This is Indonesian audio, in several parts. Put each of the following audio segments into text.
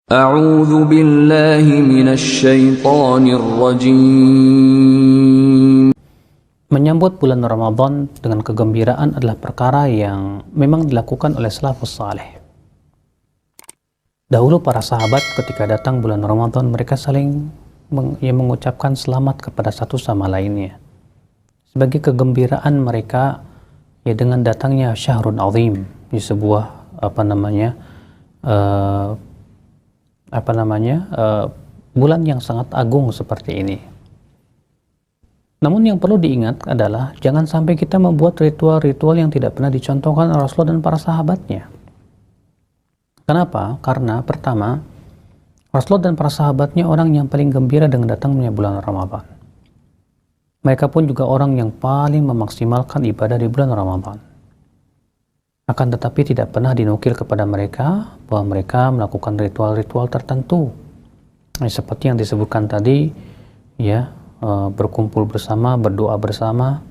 أعوذ بالله من الشيطان الرجيم. Menyambut bulan Ramadan dengan kegembiraan adalah perkara yang memang dilakukan oleh salafus saleh. Dahulu para sahabat ketika datang bulan Ramadan, mereka saling mengucapkan selamat kepada satu sama lainnya. Sebagai kegembiraan mereka dengan datangnya syahrun azim, di sebuah bulan yang sangat agung seperti ini. Namun yang perlu diingat adalah jangan sampai kita membuat ritual-ritual yang tidak pernah dicontohkan oleh Rasulullah dan para sahabatnya. Kenapa? Karena pertama, Rasulullah dan para sahabatnya orang yang paling gembira dengan datangnya bulan Ramadan. Mereka pun juga orang yang paling memaksimalkan ibadah di bulan Ramadan. Akan tetapi tidak pernah dinukil kepada mereka bahwa mereka melakukan ritual-ritual tertentu. Seperti yang disebutkan tadi, berkumpul bersama, berdoa bersama.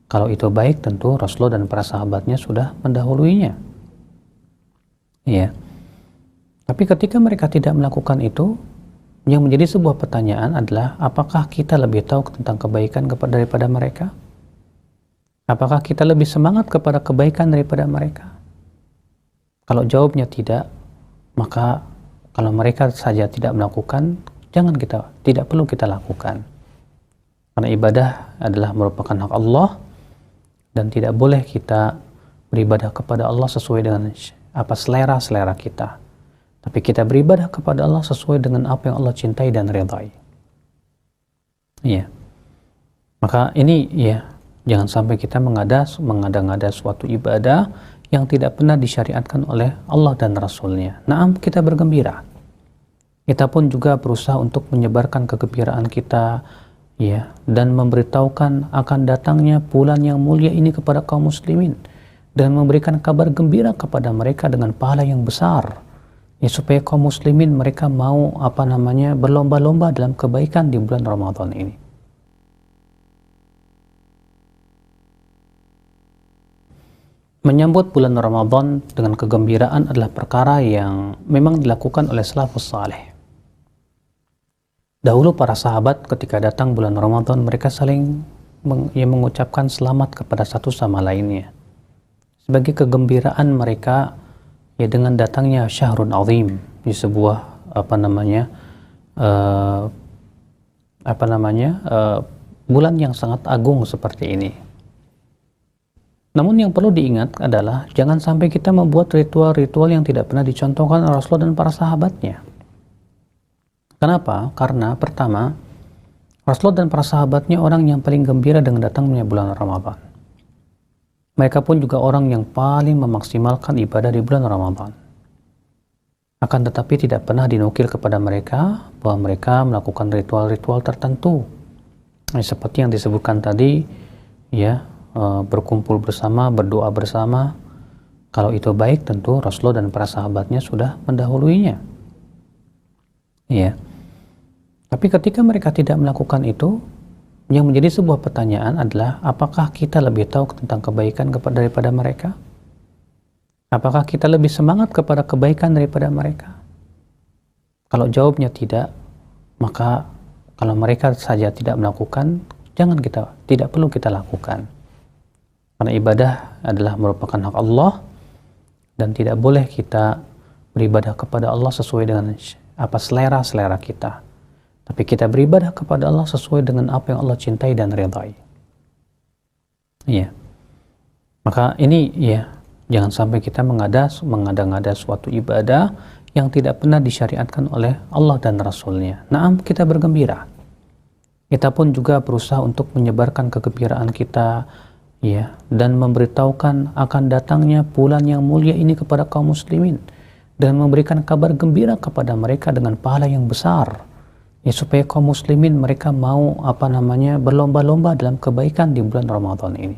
Kalau itu baik, tentu Rasulullah dan para sahabatnya sudah mendahuluinya. Tapi ketika mereka tidak melakukan itu, yang menjadi sebuah pertanyaan adalah apakah kita lebih tahu tentang kebaikan daripada mereka? Apakah kita lebih semangat kepada kebaikan daripada mereka? Kalau jawabnya tidak, maka kalau mereka saja tidak melakukan, tidak perlu kita lakukan. Karena ibadah adalah merupakan hak Allah dan tidak boleh kita beribadah kepada Allah sesuai dengan selera kita. Tapi kita beribadah kepada Allah sesuai dengan apa yang Allah cintai dan ridhai. Maka ini jangan sampai kita mengada-ngada suatu ibadah yang tidak pernah disyariatkan oleh Allah dan Rasulnya. Naam, kita bergembira. Kita pun juga berusaha untuk menyebarkan kegembiraan kita, dan memberitahukan akan datangnya bulan yang mulia ini kepada kaum muslimin, dan memberikan kabar gembira kepada mereka dengan pahala yang besar, supaya kaum muslimin mereka mau berlomba-lomba dalam kebaikan di bulan Ramadan ini. Menyambut bulan Ramadan dengan kegembiraan adalah perkara yang memang dilakukan oleh salafus saleh. Dahulu para sahabat ketika datang bulan Ramadan, mereka saling mengucapkan selamat kepada satu sama lainnya. Sebagai kegembiraan mereka dengan datangnya syahrun azim, di sebuah bulan yang sangat agung seperti ini. Namun yang perlu diingat adalah jangan sampai kita membuat ritual-ritual yang tidak pernah dicontohkan oleh Rasulullah dan para sahabatnya. Kenapa? Karena pertama, Rasulullah dan para sahabatnya orang yang paling gembira dengan datangnya bulan Ramadan. Mereka pun juga orang yang paling memaksimalkan ibadah di bulan Ramadan. Akan tetapi tidak pernah dinukil kepada mereka bahwa mereka melakukan ritual-ritual tertentu. Seperti yang disebutkan tadi, berkumpul bersama, berdoa bersama. Kalau itu baik, tentu Rasulullah dan para sahabatnya sudah mendahuluinya. Tapi ketika mereka tidak melakukan itu, yang menjadi sebuah pertanyaan adalah apakah kita lebih tahu tentang kebaikan daripada mereka? Apakah kita lebih semangat kepada kebaikan daripada mereka? Kalau jawabnya tidak, maka kalau mereka saja tidak melakukan, tidak perlu kita lakukan. Karena ibadah adalah merupakan hak Allah dan tidak boleh kita beribadah kepada Allah sesuai dengan selera kita. Tapi kita beribadah kepada Allah sesuai dengan apa yang Allah cintai dan ridhai. Maka ini jangan sampai kita mengada-ngada suatu ibadah yang tidak pernah disyariatkan oleh Allah dan Rasulnya. Naam, kita bergembira. Kita pun juga berusaha untuk menyebarkan kegembiraan kita, dan memberitahukan akan datangnya bulan yang mulia ini kepada kaum muslimin, dan memberikan kabar gembira kepada mereka dengan pahala yang besar, supaya kaum muslimin mereka mau berlomba-lomba dalam kebaikan di bulan Ramadan ini.